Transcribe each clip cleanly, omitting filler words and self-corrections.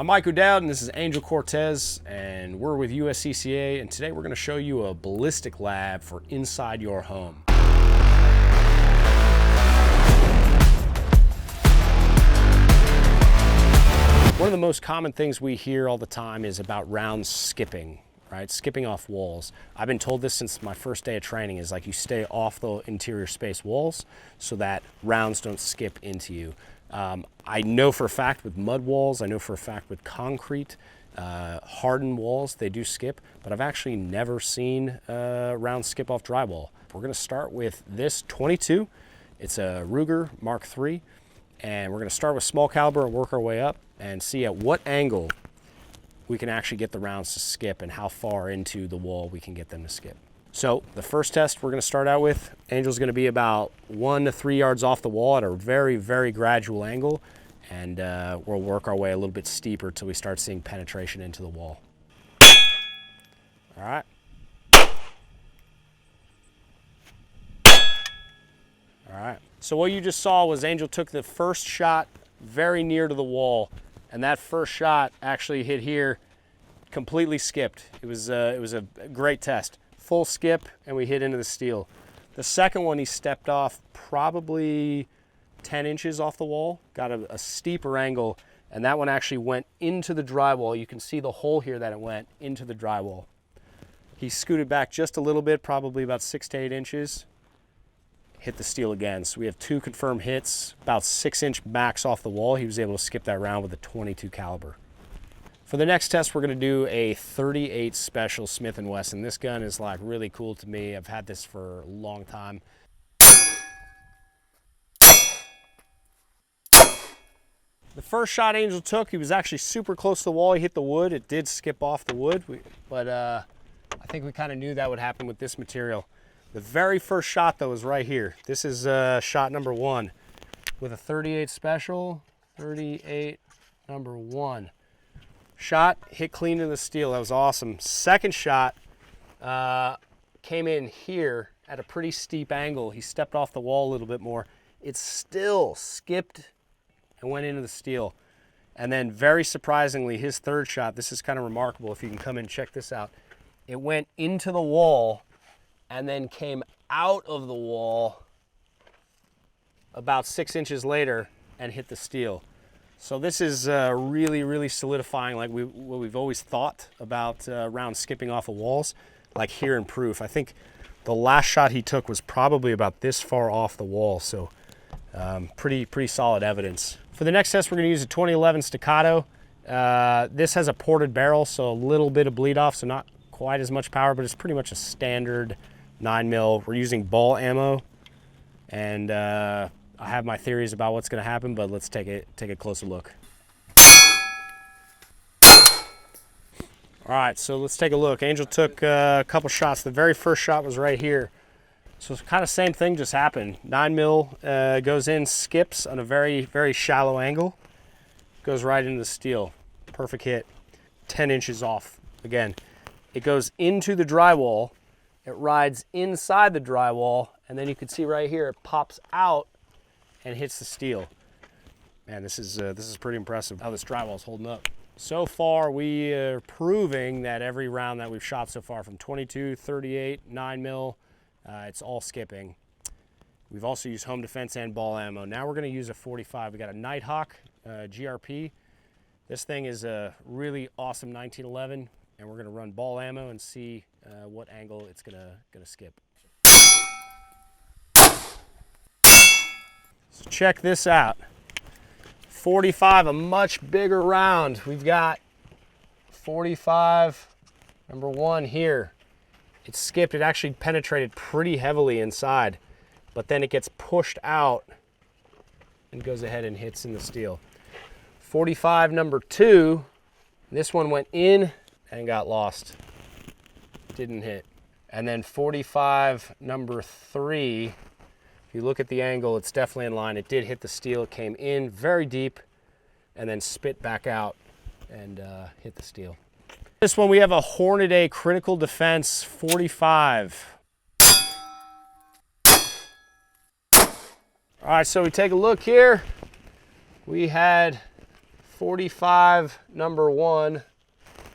I'm Mike O'Dowd, and this is Angel Cortez, and we're with USCCA, and today we're going to show you a ballistic lab for inside your home. One of the most common things we hear all the time is about round skipping, right? Skipping off walls. I've been told this since my first day of training is like you stay off the interior space walls so that rounds don't skip into you. I know for a fact with mud walls, I know for a fact with concrete, hardened walls, they do skip, but I've actually never seen rounds skip off drywall. We're gonna start with this 22. It's a Ruger Mark III, and we're gonna start with small caliber and work our way up and see at what angle we can actually get the rounds to skip and how far into the wall we can get them to skip. So the first test we're going to start out with, Angel's going to be about 1 to 3 yards off the wall at a very, very gradual angle, and we'll work our way a little bit steeper till we start seeing penetration into the wall. All right. All right. So what you just saw was Angel took the first shot very near to the wall, and that first shot actually hit here, completely skipped. It was a great test. Full skip, and we hit into the steel. The second one he stepped off probably 10 inches off the wall, got a steeper angle, and that one actually went into the drywall. You can see the hole here that it went into the drywall. He scooted back just a little bit, probably about 6 to 8 inches, hit the steel again. So we have 2 confirmed hits, about 6-inch max off the wall. He was able to skip that round with a 22 caliber. For the next test, we're gonna do a 38 Special Smith & Wesson. This gun is like really cool to me. I've had this for a long time. The first shot Angel took, he was actually super close to the wall. He hit the wood. It did skip off the wood, but I think we kind of knew that would happen with this material. The very first shot though is right here. This is shot number 1 with a 38 Special, 38 number 1. Shot, hit clean in the steel. That was awesome. Second shot came in here at a pretty steep angle. He stepped off the wall a little bit more. It still skipped and went into the steel. And then very surprisingly, his third shot, this is kind of remarkable if you can come in and check this out. It went into the wall and then came out of the wall about 6 inches later and hit the steel. So this is really, really solidifying like what we've always thought about rounds skipping off of walls, like here in proof. I think the last shot he took was probably about this far off the wall, so pretty solid evidence. For the next test, we're gonna use a 2011 Staccato. This has a ported barrel, so a little bit of bleed off, so not quite as much power, but it's pretty much a standard 9mm. We're using ball ammo, and I have my theories about what's going to happen, but let's take a closer look. All right, so let's take a look. Angel took a couple shots. The very first shot was right here. So it's kind of same thing just happened. 9mm goes in, skips on a very, very shallow angle, goes right into the steel. Perfect hit, 10 inches off. Again, it goes into the drywall, it rides inside the drywall, and then you can see right here, it pops out and hits the steel. Man, this is pretty impressive how this drywall is holding up. So far, we are proving that every round that we've shot so far, from 22, 38, 9mm, it's all skipping. We've also used home defense and ball ammo. Now we're gonna use a 45. We got a Nighthawk GRP. This thing is a really awesome 1911, and we're gonna run ball ammo and see what angle it's gonna skip. So check this out. 45, a much bigger round. We've got 45 number 1 here. It skipped, it actually penetrated pretty heavily inside, but then it gets pushed out and goes ahead and hits in the steel. 45 number 2, this one went in and got lost. Didn't hit. And then 45 number 3, if you look at the angle, it's definitely in line. It did hit the steel. It came in very deep and then spit back out and hit the steel. This one we have a Hornady Critical Defense 45. All right, so we take a look here. We had 45 number 1,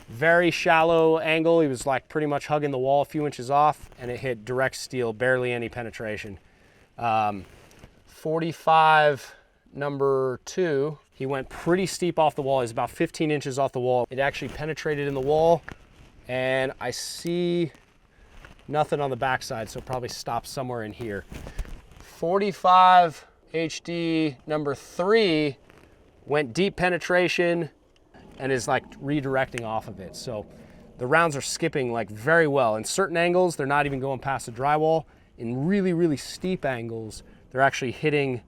very shallow angle. He was like pretty much hugging the wall a few inches off, and it hit direct steel, barely any penetration. 45 number 2, he went pretty steep off the wall. He's about 15 inches off the wall. It actually penetrated in the wall, and I see nothing on the backside, so probably stopped somewhere in here. 45 HD number 3 went deep penetration and is like redirecting off of it. So the rounds are skipping like very well. In certain angles, they're not even going past the drywall. In really, really steep angles, they're actually hitting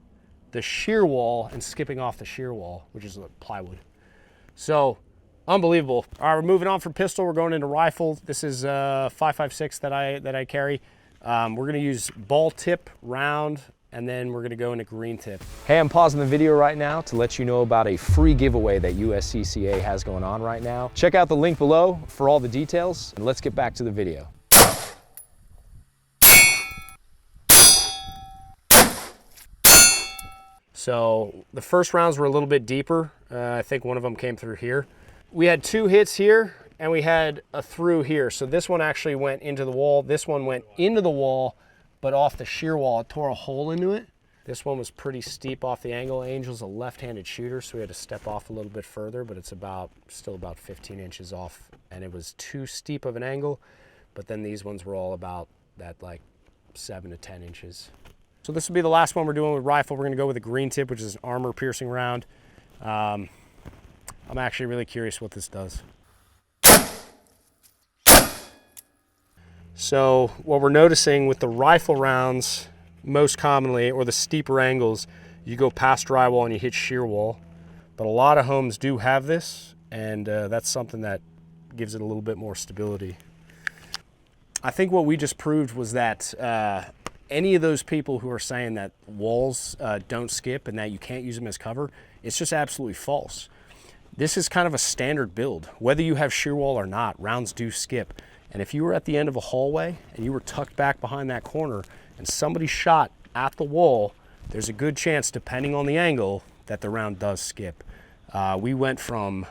the shear wall and skipping off the shear wall, which is plywood. So unbelievable. All right, we're moving on from pistol. We're going into rifle. This is 5.56 that I carry. We're gonna use ball tip round, and then we're gonna go into green tip. Hey, I'm pausing the video right now to let you know about a free giveaway that USCCA has going on right now. Check out the link below for all the details, and let's get back to the video. So the first rounds were a little bit deeper. I think one of them came through here. We had 2 hits here, and we had a through here. So this one actually went into the wall. This one went into the wall, but off the shear wall. It tore a hole into it. This one was pretty steep off the angle. Angel's a left-handed shooter, so we had to step off a little bit further, but it's still about 15 inches off, and it was too steep of an angle. But then these ones were all about that like 7 to 10 inches. So this will be the last one we're doing with rifle. We're gonna go with a green tip, which is an armor piercing round. I'm actually really curious what this does. So what we're noticing with the rifle rounds, most commonly, or the steeper angles, you go past drywall and you hit shear wall. But a lot of homes do have this, and that's something that gives it a little bit more stability. I think what we just proved was that any of those people who are saying that walls don't skip and that you can't use them as cover, it's just absolutely false. This is kind of a standard build. Whether you have shear wall or not, rounds do skip. And if you were at the end of a hallway and you were tucked back behind that corner and somebody shot at the wall, there's a good chance, depending on the angle, that the round does skip. We went from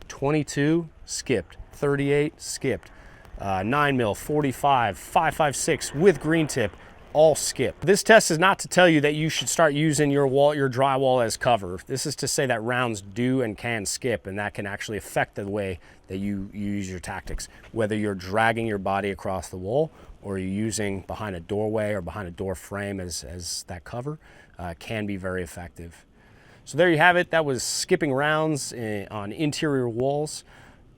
22 skipped, 38 skipped, 9mm, 45, 5.56 with green tip, all skip. This test is not to tell you that you should start using your drywall as cover. This is to say that rounds do and can skip, and that can actually affect the way that you use your tactics. Whether you're dragging your body across the wall or you're using behind a doorway or behind a door frame as that cover, can be very effective. So there you have it. That was skipping rounds on interior walls.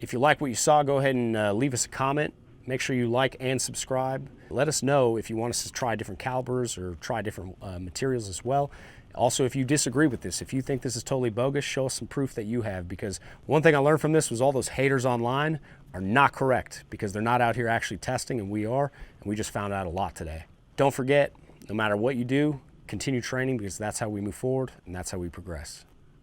If you like what you saw, go ahead and leave us a comment. Make sure you like and subscribe. Let us know if you want us to try different calibers or try different materials as well. Also, if you disagree with this, if you think this is totally bogus, show us some proof that you have, because one thing I learned from this was all those haters online are not correct, because they're not out here actually testing, and we are, and we just found out a lot today. Don't forget, no matter what you do, continue training, because that's how we move forward and that's how we progress.